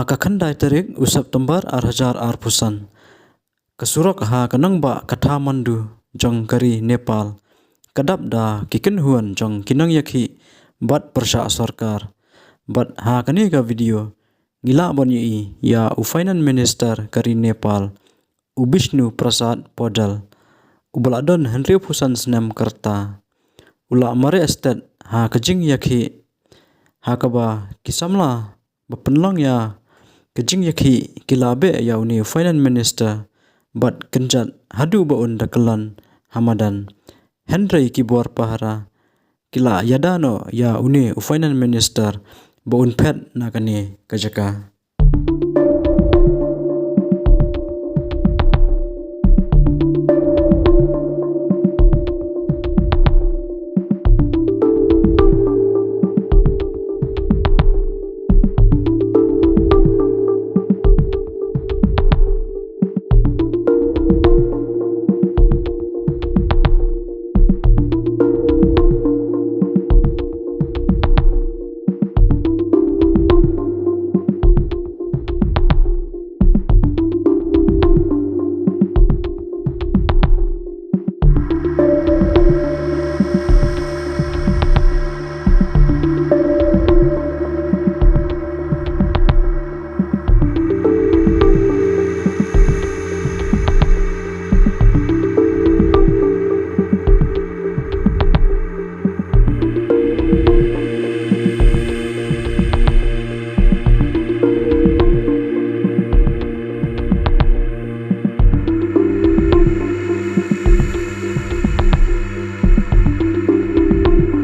kakhandai tarik usap tembar arhajar arpusan. Kesurok kanang ba Kathmandu jong kari Nepal. Kadap da kiken huan jong kinang yakhi bat persya sarkar. Bat kani ka video ngila bon ya Finance Minister kari Nepal Ubishnu Prasad Podal. Ubaladon Henry Pusan Snem Karta. Ula mare estet kajing yakhi kaba kisamla bapenlang ya kajing yakhi kilabe ya uni Finance Minister bat Kynjat hadu baun da Kyllon Madan. Henry kibuar pahara kila yadano ya uni Finance Minister baun pet nakani kajaka.